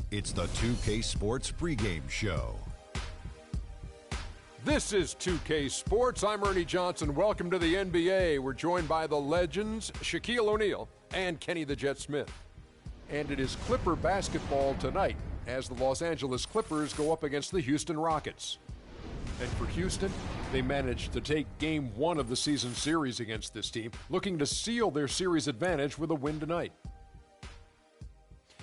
It's the 2K Sports pregame show. This is 2K Sports. I'm Ernie Johnson. Welcome to the NBA. We're joined by the legends Shaquille O'Neal and Kenny the Jet Smith. And it is Clipper basketball tonight as the Los Angeles Clippers go up against the Houston Rockets. And for Houston, they managed to take Game 1 of the season series against this team, looking to seal their series advantage with a win tonight.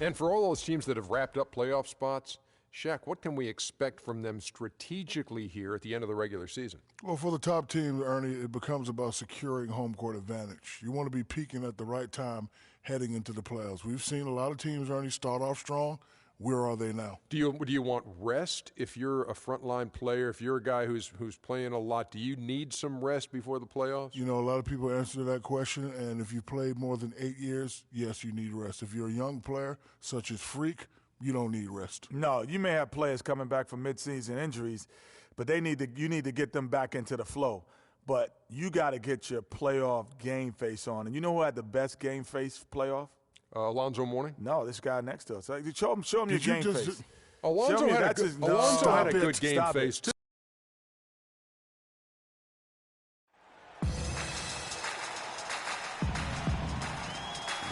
And for all those teams that have wrapped up playoff spots, Shaq, what can we expect from them strategically here at the end of the regular season? Well, for the top team, Ernie, it becomes about securing home court advantage. You want to be peaking at the right time heading into the playoffs. We've seen a lot of teams, Ernie, start off strong. Where are they now? Do you want rest if you're a frontline player? If you're a guy who's playing a lot, do you need some rest before the playoffs? You know, a lot of people answer that question, and if you played more than 8 years, yes, you need rest. If you're a young player, such as Freak, you don't need rest. No, you may have players coming back from midseason injuries, but you need to get them back into the flow. But you got to get your playoff game face on. And you know who had the best game face playoff? Alonzo Mourning? No, this guy next to us. Show him your game face. Alonzo had a good game face, too.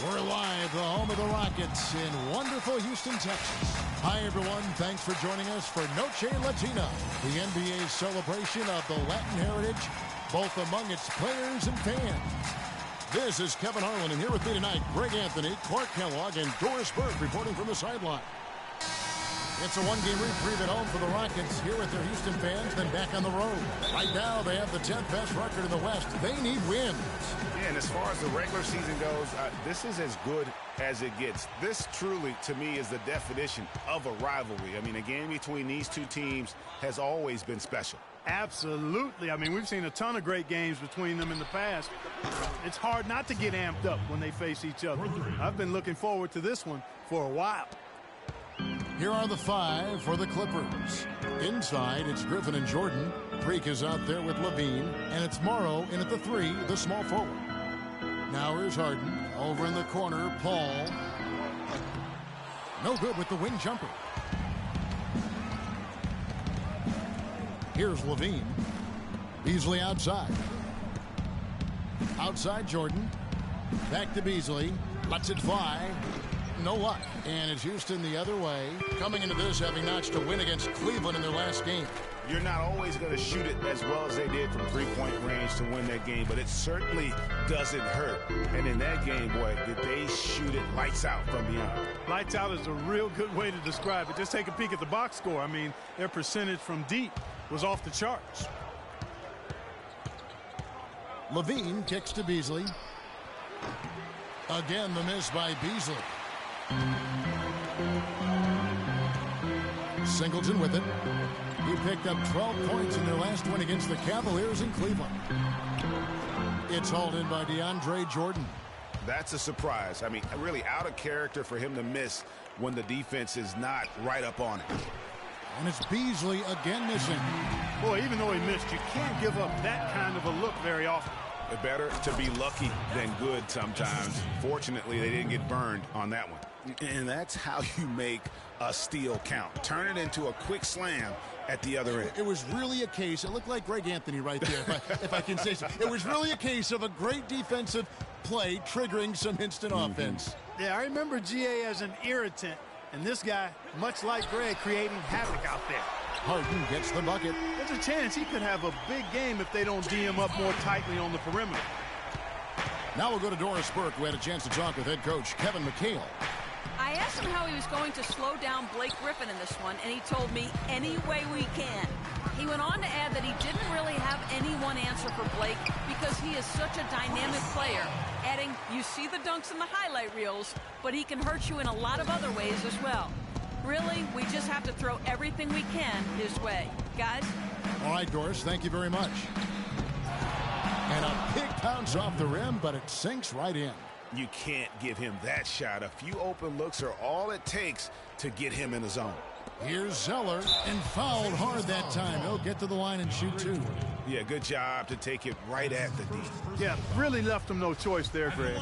We're live, the home of the Rockets in wonderful Houston, Texas. Hi, everyone. Thanks for joining us for Noche Latina, the NBA's celebration of the Latin heritage, both among its players and fans. This is Kevin Harlan, and here with me tonight, Greg Anthony, Clark Kellogg, and Doris Burke reporting from the sideline. It's a one-game reprieve at home for the Rockets here with their Houston fans, then back on the road. Right now, they have the 10th best record in the West. They need wins. Yeah, and as far as the regular season goes, this is as good as it gets. This truly, to me, is the definition of a rivalry. I mean, a game between these two teams has always been special. Absolutely. I mean, we've seen a ton of great games between them in the past. It's hard not to get amped up when they face each other. I've been looking forward to this one for a while. Here are the 5 for the Clippers. Inside, it's Griffin and Jordan. Preek is out there with Levine, and it's Morrow in at the 3, the small forward. Now here's Harden. Over in the corner, Paul. No good with the wing jumper. Here's Levine. Beasley outside. Outside Jordan. Back to Beasley. Lets it fly. No luck. And it's Houston the other way. Coming into this, having notched a win against Cleveland in their last game. You're not always going to shoot it as well as they did from three-point range to win that game, but it certainly doesn't hurt. And in that game, boy, did they shoot it lights out from beyond. Lights out is a real good way to describe it. Just take a peek at the box score. I mean, their percentage from deep was off the charts. Levine kicks to Beasley. Again, the miss by Beasley. Singleton with it. He picked up 12 points in their last win against the Cavaliers in Cleveland. It's hauled in by DeAndre Jordan. That's a surprise. I mean, really out of character for him to miss when the defense is not right up on it. And it's Beasley again missing. Boy, even though he missed, you can't give up that kind of a look very often. Better to be lucky than good sometimes. Fortunately, they didn't get burned on that one. And that's how you make a steal count. Turn it into a quick slam at the other end. It was really a case, it looked like Greg Anthony right there, if I can say so. It was really a case of a great defensive play triggering some instant offense. Yeah, I remember GA as an irritant, and this guy, much like Greg, creating havoc out there. Harden gets the bucket. There's a chance he could have a big game if they don't D him up more tightly on the perimeter. Now we'll go to Doris Burke, who had a chance to talk with head coach Kevin McHale. I asked him how he was going to slow down Blake Griffin in this one, and he told me, any way we can. He went on to add that he didn't really have any one answer for Blake because he is such a dynamic player, adding, you see the dunks in the highlight reels, but he can hurt you in a lot of other ways as well. Really, we just have to throw everything we can his way. Guys? All right, Doris, thank you very much. And a big bounce off the rim, but it sinks right in. You can't give him that shot. A few open looks are all it takes to get him in the zone. Here's Zeller, and fouled hard that time. He'll get to the line and shoot 2. Yeah, good job to take it right at the D. Yeah, really left him no choice there, Greg.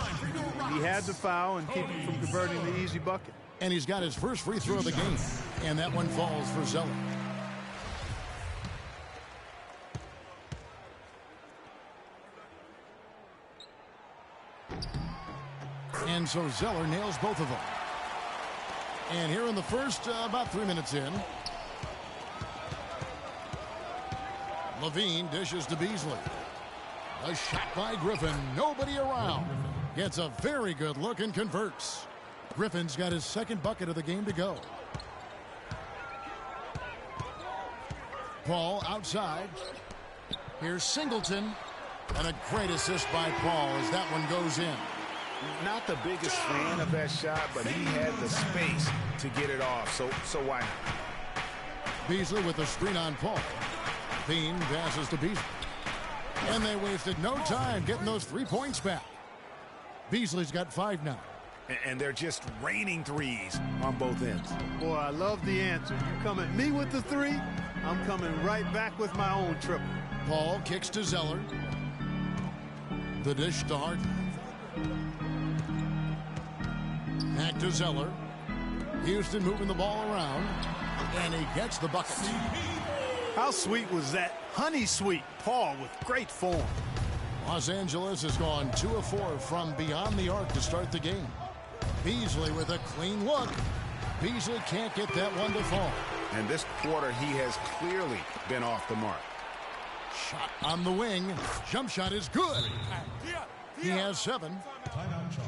He had to foul and keep him from converting the easy bucket. And he's got his first free throw of the game. And that one falls for Zeller. And so Zeller nails both of them. And here in the first, about 3 minutes in, Levine dishes to Beasley. A shot by Griffin. Nobody around. Gets a very good look and converts. Griffin's got his second bucket of the game to go. Paul outside. Here's Singleton. And a great assist by Paul as that one goes in. Not the biggest fan of that shot, but he had the space to get it off, so why not? Beasley with the screen on Paul. Bean passes to Beasley. And they wasted no time getting those 3 points back. Beasley's got 5 now. And they're just raining threes on both ends. Boy, I love the answer. You come at me with the 3, I'm coming right back with my own triple. Paul kicks to Zeller. The dish to Harden. Back to Zeller. Houston moving the ball around. And he gets the bucket. How sweet was that? Honey sweet. Paul with great form. Los Angeles has gone 2 of 4 from beyond the arc to start the game. Beasley with a clean look. Beasley can't get that one to fall. And this quarter, he has clearly been off the mark. Shot on the wing. Jump shot is good. He has 7. Timeout charge.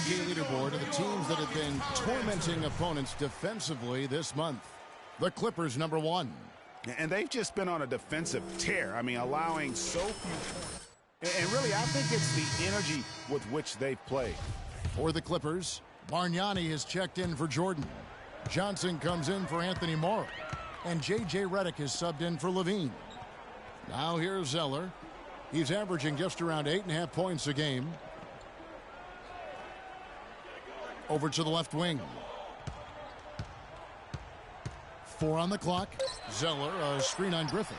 Leaderboard of the teams that have been tormenting opponents defensively this month. The Clippers, number 1. And they've just been on a defensive tear. I mean, allowing so few. And really, I think it's the energy with which they've played. For the Clippers, Bargnani has checked in for Jordan. Johnson comes in for Anthony Morrow. And J.J. Redick is subbed in for Levine. Now here's Zeller. He's averaging just around 8.5 points a game. Over to the left wing. 4 on the clock. Zeller, a screen on Griffin.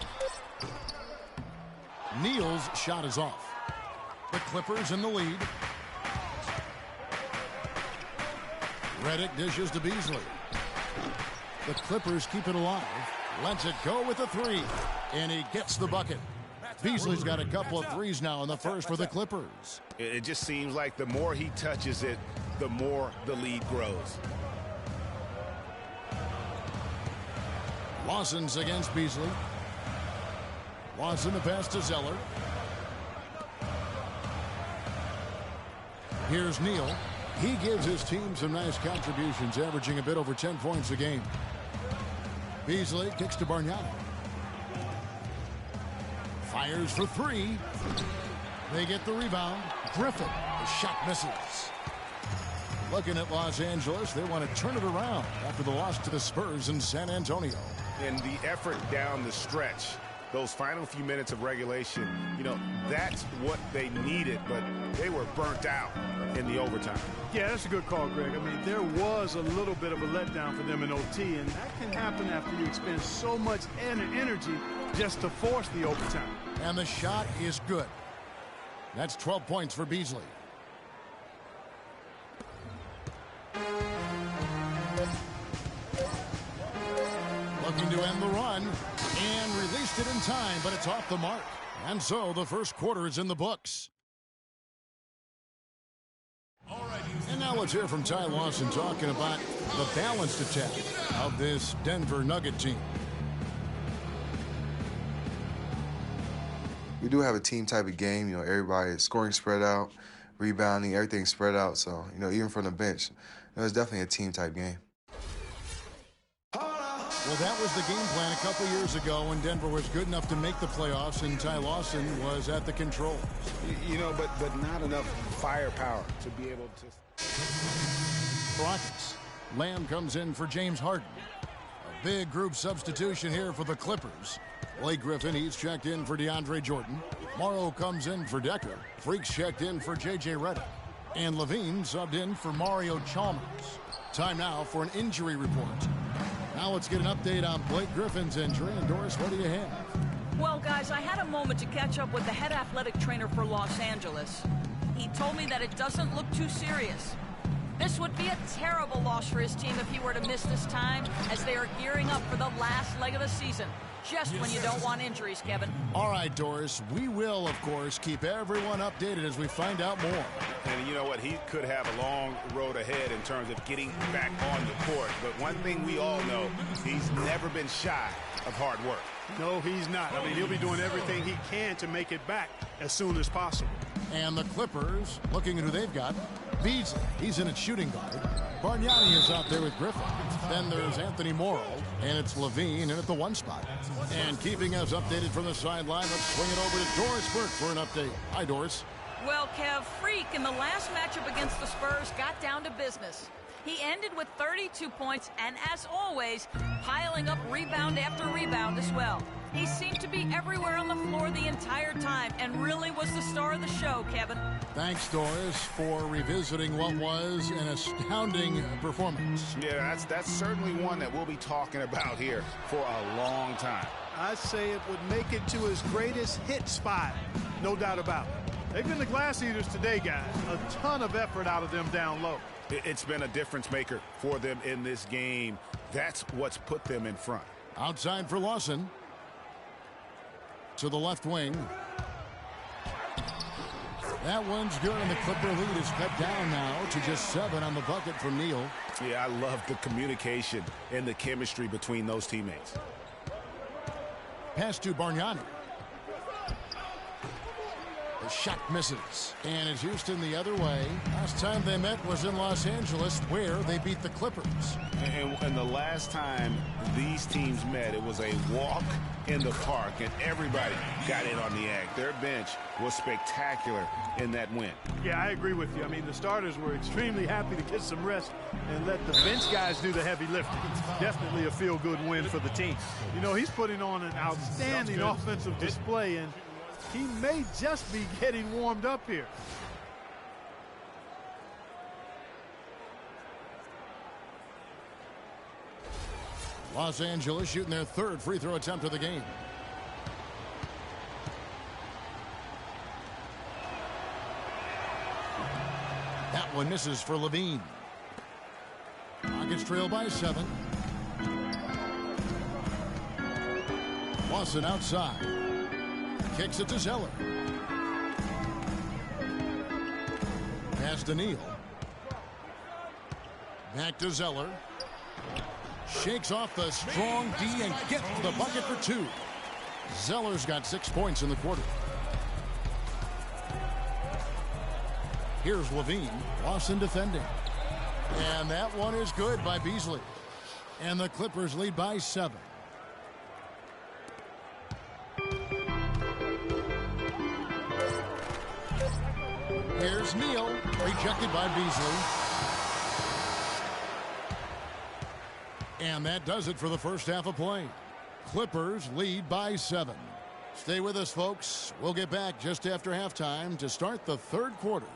Neal's shot is off. The Clippers in the lead. Redick dishes to Beasley. The Clippers keep it alive. Lets it go with a 3. And he gets the bucket. Beasley's got a couple of threes now in the first for the Clippers. It just seems like the more he touches it, the more the lead grows. Lawson's against Beasley. Lawson the pass to Zeller. Here's Neal. He gives his team some nice contributions, averaging a bit over 10 points a game. Beasley kicks to Bargnani. Fires for 3. They get the rebound. Griffin. The shot misses. Looking at Los Angeles, they want to turn it around after the loss to the Spurs in San Antonio. And the effort down the stretch, those final few minutes of regulation, you know, that's what they needed, but they were burnt out in the overtime. Yeah, that's a good call, Greg. I mean, there was a little bit of a letdown for them in OT, and that can happen after you expend so much energy just to force the overtime. And the shot is good. That's 12 points for Beasley. Looking to end the run, and released it in time, but it's off the mark. And so the first quarter is in the books. And now let's hear from Ty Lawson talking about the balanced attack of this Denver Nugget team. We do have a team type of game. You know, everybody is scoring spread out, rebounding, everything spread out. So, you know, even from the bench, it's definitely a team type game. Well, that was the game plan a couple years ago when Denver was good enough to make the playoffs and Ty Lawson was at the controls. You know, but not enough firepower to be able to. Rockets. Lamb comes in for James Harden. A big group substitution here for the Clippers. Blake Griffin, he's checked in for DeAndre Jordan. Morrow comes in for Decker. Freaks checked in for J.J. Redick. And Levine subbed in for Mario Chalmers. Time now for an injury report. Now let's get an update on Blake Griffin's injury. And Doris, what do you have? Well, guys, I had a moment to catch up with the head athletic trainer for Los Angeles. He told me that it doesn't look too serious. This would be a terrible loss for his team if he were to miss this time, as they are gearing up for the last leg of the season. Just when you don't want injuries, Kevin. All right, Doris. We will, of course, keep everyone updated as we find out more. And you know what? He could have a long road ahead in terms of getting back on the court. But one thing we all know, he's never been shy of hard work. No, he's not. I mean, he'll be doing everything he can to make it back as soon as possible. And the Clippers, looking at who they've got. Beasley, he's in at shooting guard. Bargnani is out there with Griffin. Then there's Anthony Morrow, and it's Levine in at the 1 spot. And keeping us updated from the sideline, let's swing it over to Doris Burke for an update. Hi, Doris. Well, Kev, Freak in the last matchup against the Spurs got down to business. He ended with 32 points and, as always, piling up rebound after rebound as well. He seemed to be everywhere on the floor the entire time and really was the star of the show, Kevin. Thanks, Doris, for revisiting what was an astounding performance. Yeah, that's certainly one that we'll be talking about here for a long time. I'd say it would make it to his greatest hit spot, no doubt about it. They've been the glass eaters today, guys. A ton of effort out of them down low. It's been a difference maker for them in this game. That's what's put them in front. Outside for Lawson. To the left wing. That one's good, and the Clipper lead is cut down now to just 7 on the bucket from Neal. Yeah, I love the communication and the chemistry between those teammates. Pass to Bargnani. The shot misses. And it's Houston the other way. Last time they met was in Los Angeles, where they beat the Clippers. And the last time these teams met, it was a walk in the park, and everybody got in on the act. Their bench was spectacular in that win. Yeah, I agree with you. I mean, the starters were extremely happy to get some rest and let the bench guys do the heavy lifting. Definitely a feel-good win for the team. You know, he's putting on an outstanding offensive display, and he may just be getting warmed up here. Los Angeles shooting their 3rd free throw attempt of the game. That one misses for Levine. Rockets trail by 7. Lawson outside. Kicks it to Zeller. Pass to Neal. Back to Zeller. Shakes off the strong D and gets the bucket for 2. Zeller's got 6 points in the quarter. Here's Levine. Lawson defending. And that one is good by Beasley. And the Clippers lead by 7. Here's Neal, rejected by Beasley. And that does it for the first half of play. Clippers lead by 7. Stay with us, folks. We'll get back just after halftime to start the 3rd quarter.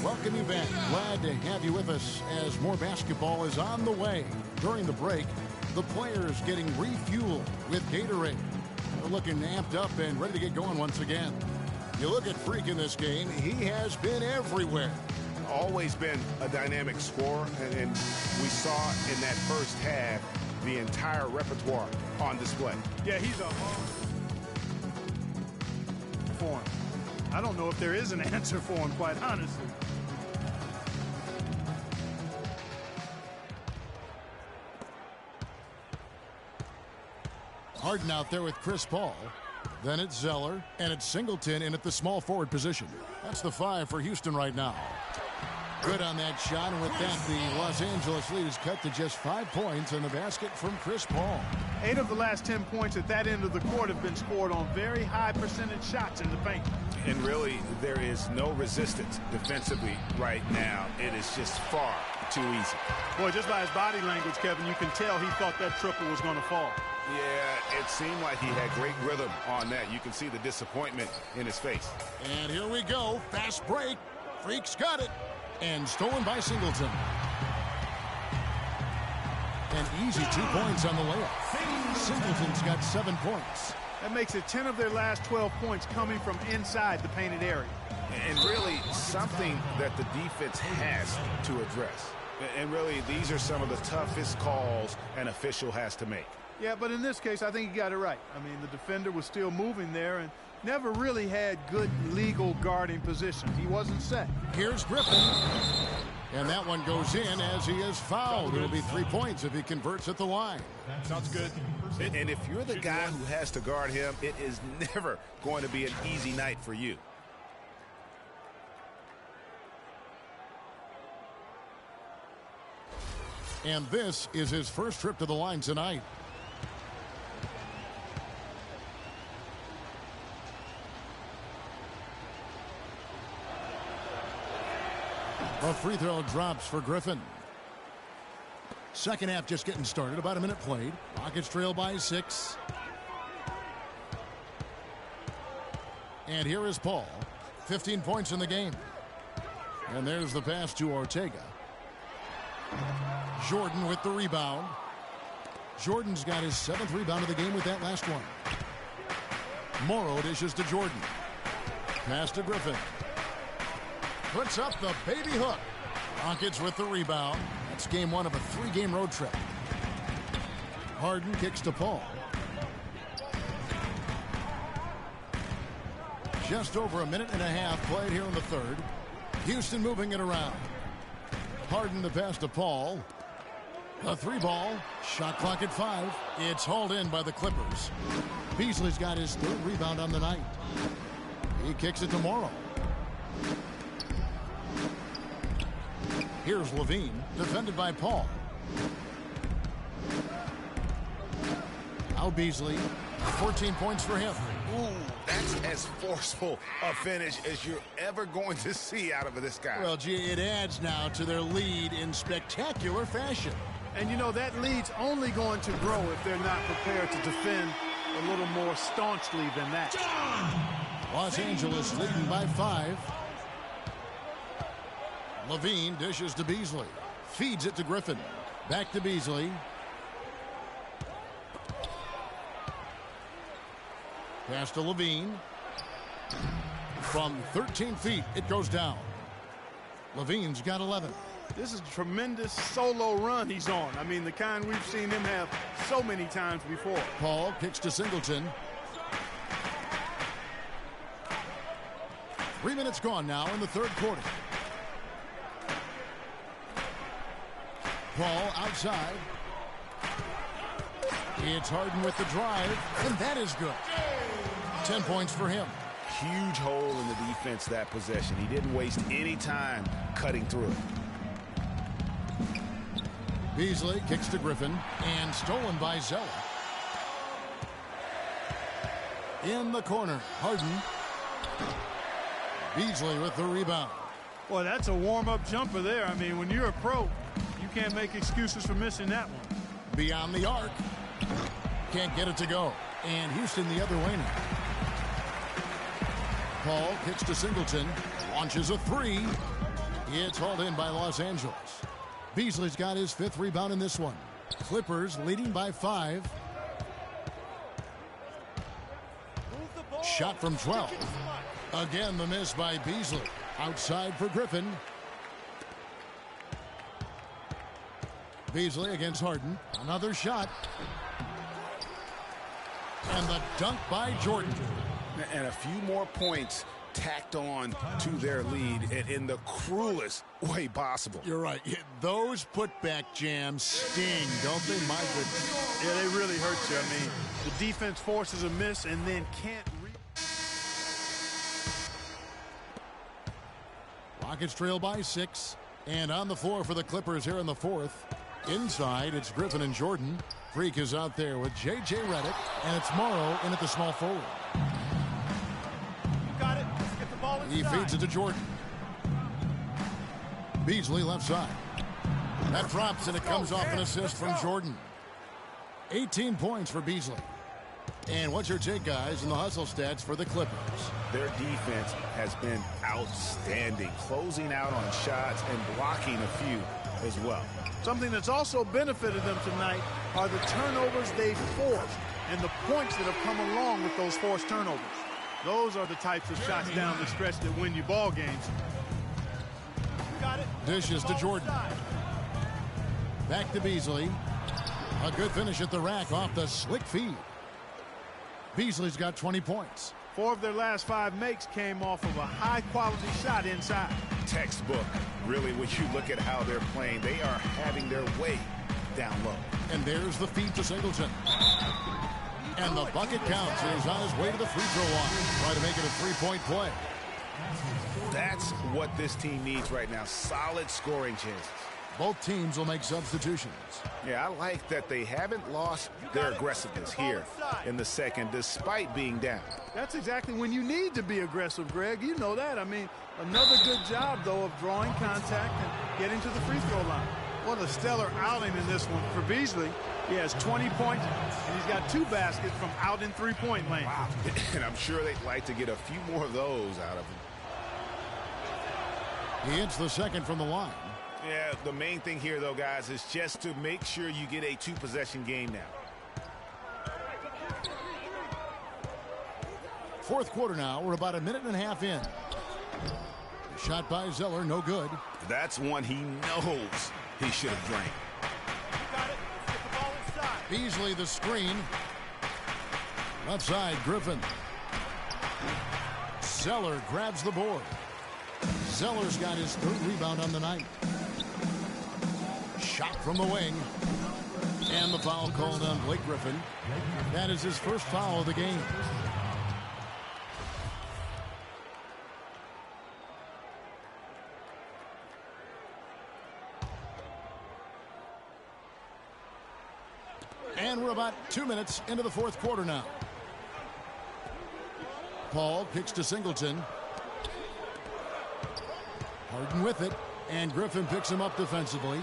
Welcome you back. Glad to have you with us as more basketball is on the way. During the break, the players getting refueled with Gatorade. They're looking amped up and ready to get going once again. You look at Freak in this game, he has been everywhere. Always been a dynamic scorer, and we saw in that first half the entire repertoire on display. Yeah, he's a hard for him. I don't know if there is an answer for him, quite honestly. Harden out there with Chris Paul. Then it's Zeller, and it's Singleton in at the small forward position. That's the 5 for Houston right now. Good on that shot, and with that, the Los Angeles lead is cut to just 5 points in the basket from Chris Paul. 8 of the last 10 points at that end of the court have been scored on very high percentage shots in the paint. And really, there is no resistance defensively right now. It is just far too easy. Boy, just by his body language, Kevin, you can tell he thought that triple was going to fall. Yeah, it seemed like he had great rhythm on that. You can see the disappointment in his face. And here we go. Fast break. Freak's got it. And stolen by Singleton. An easy 2 points on the layup. Singleton's got 7 points. That makes it 10 of their last 12 points coming from inside the painted area. And really something that the defense has to address. And really, these are some of the toughest calls an official has to make. Yeah, but in this case, I think he got it right. I mean, the defender was still moving there and never really had good legal guarding position. He wasn't set. Here's Griffin. And that one goes in as he is fouled. It'll be 3 points if he converts at the line. Sounds good. And if you're the guy who has to guard him, it is never going to be an easy night for you. And this is his first trip to the line tonight. A free throw drops for Griffin. Second half just getting started. About a minute played. Rockets trail by 6. And here is Paul. 15 points in the game. And there's the pass to Ortega. Jordan with the rebound. Jordan's got his 7th rebound of the game with that last one. Morrow dishes to Jordan. Pass to Griffin. Puts up the baby hook. Rockets with the rebound. That's game 1 of a 3-game road trip. Harden kicks to Paul. Just over a minute and a half played here in the third. Houston moving it around. Harden the pass to Paul. A 3-ball. Shot clock at 5. It's hauled in by the Clippers. Beasley's got his 3rd rebound on the night. He kicks it to Morrow. Here's Levine, defended by Paul. Now Beasley, 14 points for him. Ooh, that's as forceful a finish as you're ever going to see out of this guy. Well, gee, it adds now to their lead in spectacular fashion. And, you know, that lead's only going to grow if they're not prepared to defend a little more staunchly than that. Los Angeles leading by 5. Levine dishes to Beasley. Feeds it to Griffin. Back to Beasley. Pass to Levine. From 13 feet, it goes down. Levine's got 11. This is a tremendous solo run he's on. I mean, the kind we've seen him have so many times before. Paul kicks to Singleton. 3 minutes gone now in the third quarter. Paul outside. It's Harden with the drive, and that is good. 10 points for him. Huge hole in the defense that possession. He didn't waste any time cutting through it. Beasley kicks to Griffin, and stolen by Zeller. In the corner, Harden. Beasley with the rebound. Boy, that's a warm-up jumper there. I mean, when you're a pro, you can't make excuses for missing that one. Beyond the arc. Can't get it to go. And Houston the other way now. Paul kicks to Singleton. Launches a 3. It's hauled in by Los Angeles. Beasley's got his 5th rebound in this one. Clippers leading by 5. Shot from 12. Again, the miss by Beasley. Outside for Griffin. Beasley against Harden. Another shot. And the dunk by Jordan. And a few more points tacked on to their lead in the cruelest way possible. You're right. Those putback jams sting, don't they? My goodness. Yeah, they really hurt you. I mean, the defense forces a miss and then can't Rockets trail by 6. And on the floor for the Clippers here in the fourth. Inside, it's Griffin and Jordan. Freak is out there with J.J. Redick, and it's Morrow in at the small forward. You got it. Let's get the ball inside. He feeds it to Jordan. Beasley left side. That drops, and it comes off an assist from Jordan. 18 points for Beasley. And what's your take, guys, in the hustle stats for the Clippers? Their defense has been outstanding, closing out on shots and blocking a few as well. Something that's also benefited them tonight are the turnovers they've forced and the points that have come along with those forced turnovers. Those are the types of shots down the stretch that win you ball games. Got it. Dishes to Jordan. Back to Beasley. A good finish at the rack off the slick feed. Beasley's got 20 points. 4 of their last 5 makes came off of a high-quality shot inside. Textbook, really, when you look at how they're playing, they are having their way down low. And there's the feed to Singleton. And the bucket counts. He's on his way to the free throw line. Try to make it a three-point play. That's what this team needs right now. Solid scoring chances. Both teams will make substitutions. Yeah, I like that they haven't lost their aggressiveness here in the second, despite being down. That's exactly when you need to be aggressive, Greg. You know that. I mean, another good job, though, of drawing contact and getting to the free throw line. What a stellar outing in this one for Beasley. He has 20 points, and he's got 2 baskets from out in three-point lane. Wow. And I'm sure they'd like to get a few more of those out of him. He hits the second from the line. Yeah, the main thing here, though, guys, is just to make sure you get a 2-possession game now. Fourth quarter now. We're about a minute and a half in. Shot by Zeller, no good. That's one he knows he should have drained. Got it. Let's get the ball inside. Beasley the screen. Left side, Griffin. Zeller grabs the board. Zeller's got his 3rd rebound on the night. Shot from the wing. And the foul called on Blake Griffin. That is his first foul of the game. And we're about 2 minutes into the fourth quarter now. Paul kicks to Singleton. Harden with it. And Griffin picks him up defensively.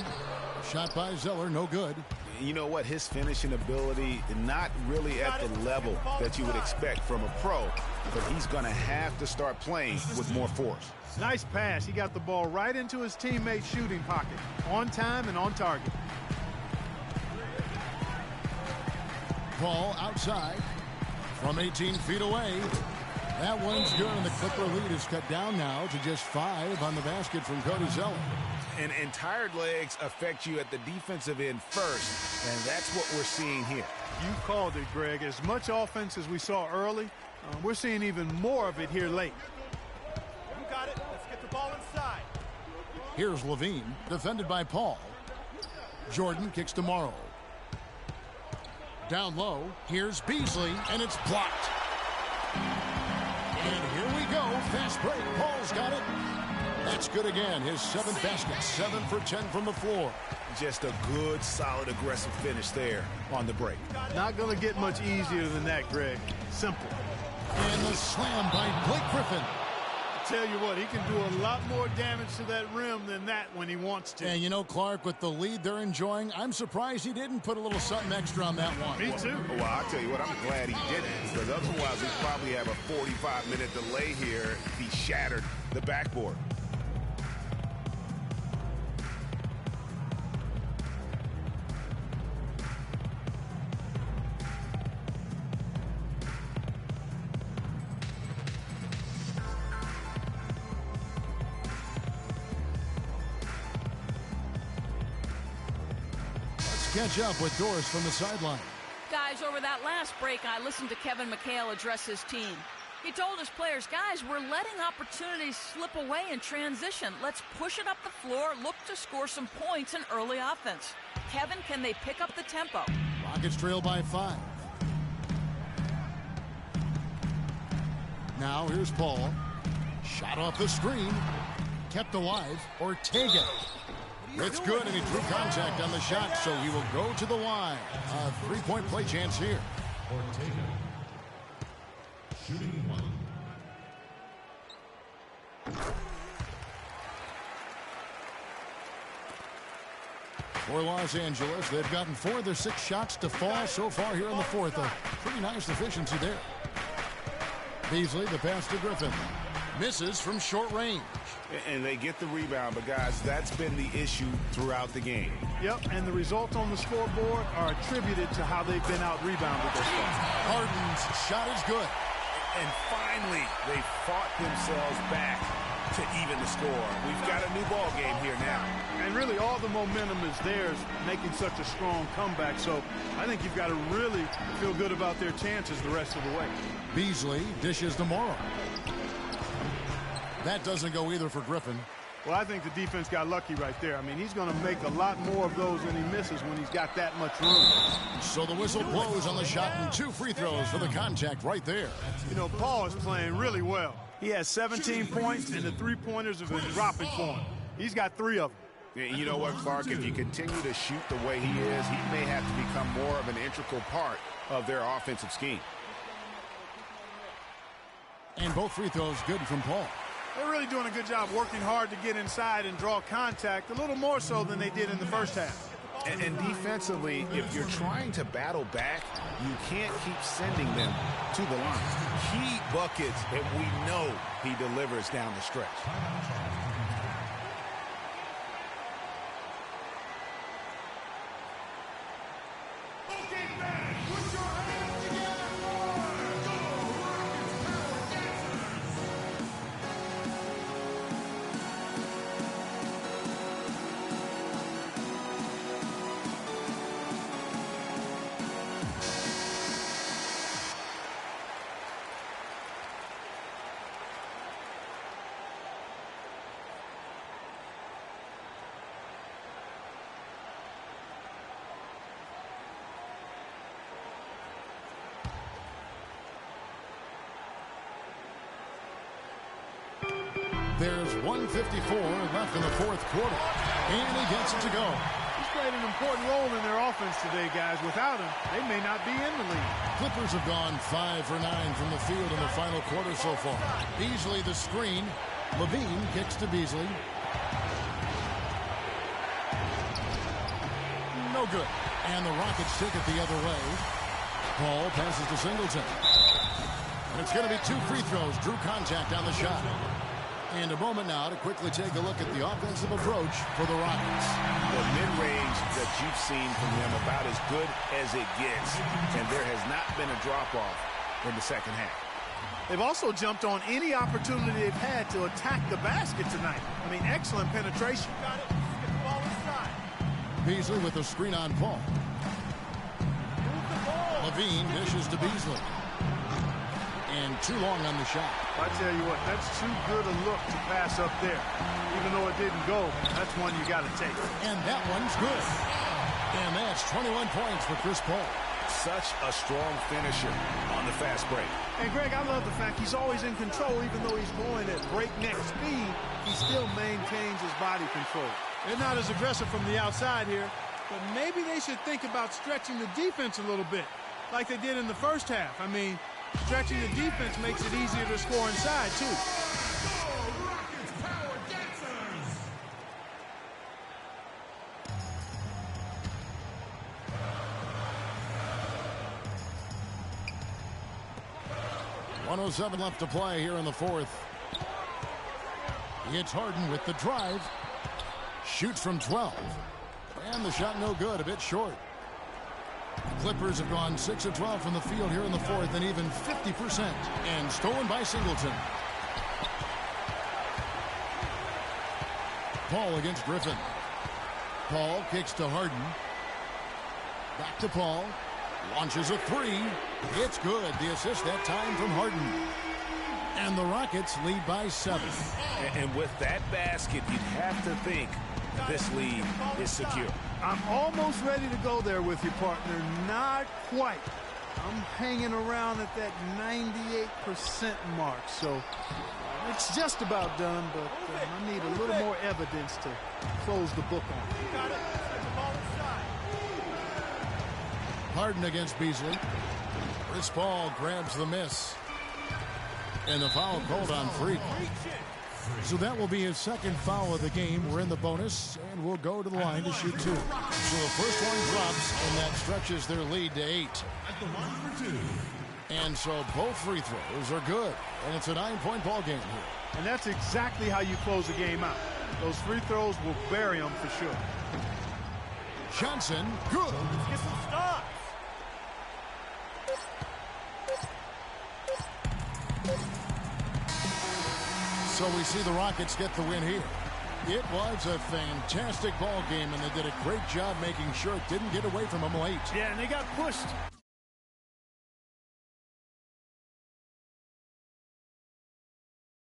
Shot by Zeller, no good. You know what? His finishing ability, not really at the level that you would expect from a pro, but he's going to have to start playing with more force. Nice pass. He got the ball right into his teammate's shooting pocket. On time and on target. Paul outside from 18 feet away. That one's good, and the Clipper lead is cut down now to just 5 on the basket from Cody Zeller. And tired legs affect you at the defensive end first, and that's what we're seeing here. You called it, Greg. As much offense as we saw early, we're seeing even more of it here late. You got it. Let's get the ball inside. Here's Levine, defended by Paul. Jordan kicks to Morrow. Down low, here's Beasley, and it's blocked. And here we go, fast break. Paul's got it. That's good again. His 7th basket, 7 for 10 from the floor. Just a good, solid, aggressive finish there on the break. Not going to get much easier than that, Greg. Simple. And the slam by Blake Griffin. Tell you what, he can do a lot more damage to that rim than that when he wants to. And you know, Clark, with the lead they're enjoying, I'm surprised he didn't put a little something extra on that one. Me too. Well, I'll tell you what, I'm glad he didn't, because otherwise we'd probably have a 45-minute delay here if he shattered the backboard. Catch up with Doris from the sideline. Guys, over that last break, I listened to Kevin McHale address his team. He told his players, guys, we're letting opportunities slip away in transition. Let's push it up the floor, look to score some points in early offense. Kevin, can they pick up the tempo? Rockets trail by 5. Now here's Paul. Shot off the screen. kept alive, Ortega. It's good, and he drew contact on the shot, so he will go to the line. A three-point play chance here. Ortega. Shooting one. For Los Angeles, they've gotten 4 of their 6 shots to fall so far here in the fourth. A pretty nice efficiency there. Beasley, the pass to Griffin. Misses from short range. And they get the rebound, but guys, that's been the issue throughout the game. Yep, and the results on the scoreboard are attributed to how they've been out-rebounded this far. Harden's shot is good. And finally, they fought themselves back to even the score. We've got a new ball game here now. And really, all the momentum is theirs, making such a strong comeback. So I think you've got to really feel good about their chances the rest of the way. Beasley dishes to Morrow. That doesn't go either for Griffin. Well, I think the defense got lucky right there. I mean, he's going to make a lot more of those than he misses when he's got that much room. So the whistle blows on the shot, and 2 free throws for the contact right there. You know, Paul is playing really well. He has 17 points, and the three-pointers have been dropping for him. He's got 3 of them. You know what, Clark? If you continue to shoot the way he is, he may have to become more of an integral part of their offensive scheme. And both free throws good from Paul. They're really doing a good job working hard to get inside and draw contact, a little more so than they did in the first half. And defensively, if you're trying to battle back, you can't keep sending them to the line. Key buckets, and we know he delivers down the stretch. There's 1:54 left in the fourth quarter, and he gets it to go. He's played an important role in their offense today, guys. Without him, they may not be in the league. Clippers have gone 5 for 9 from the field in the final quarter so far. Beasley the screen. Levine kicks to Beasley. No good. And the Rockets take it the other way. Paul passes to Singleton. And it's going to be 2 free throws. Drew contact on the shot. And a moment now to quickly take a look at the offensive approach for the Rockets. The mid-range that you've seen from them about as good as it gets. And there has not been a drop-off in the second half. They've also jumped on any opportunity they've had to attack the basket tonight. I mean, excellent penetration. Got it. Get the ball inside. Beasley with a screen on Paul. Levine dishes to Beasley. And too long on the shot. I tell you what, that's too good a look to pass up there. Even though it didn't go, that's one you got to take. And that one's good. And that's 21 points for Chris Paul. Such a strong finisher on the fast break. And Greg, I love the fact he's always in control. Even though he's going at breakneck speed, he still maintains his body control. They're not as aggressive from the outside here, but maybe they should think about stretching the defense a little bit, like they did in the first half. I mean, stretching the defense makes it easier to score inside, too. .107 left to play here in the fourth. It's Harden with the drive. Shoots from 12. And the shot no good, a bit short. The Clippers have gone 6 of 12 from the field here in the fourth, and even 50%. And stolen by Singleton. Paul against Griffin. Paul kicks to Harden. Back to Paul. Launches a 3. It's good. The assist that time from Harden. And the Rockets lead by 7. And with that basket, you'd have to think this lead is secure. I'm almost ready to go there with you, partner. Not quite. I'm hanging around at that 98% mark. So It's just about done, but I need a little more evidence to close the book on. Harden against Beasley. Chris Paul grabs the miss. And the foul called on Freak. So that will be his second foul of the game. We're in the bonus, and we'll go to the line to shoot 2. So the first one drops, and that stretches their lead to 8. And so both free throws are good, and it's a 9-point ball game here. And that's exactly how you close a game out. Those free throws will bury them for sure. Johnson, good. Let's get some stops. So we see the Rockets get the win here. It was a fantastic ball game, and they did a great job making sure it didn't get away from them late. Yeah, and they got pushed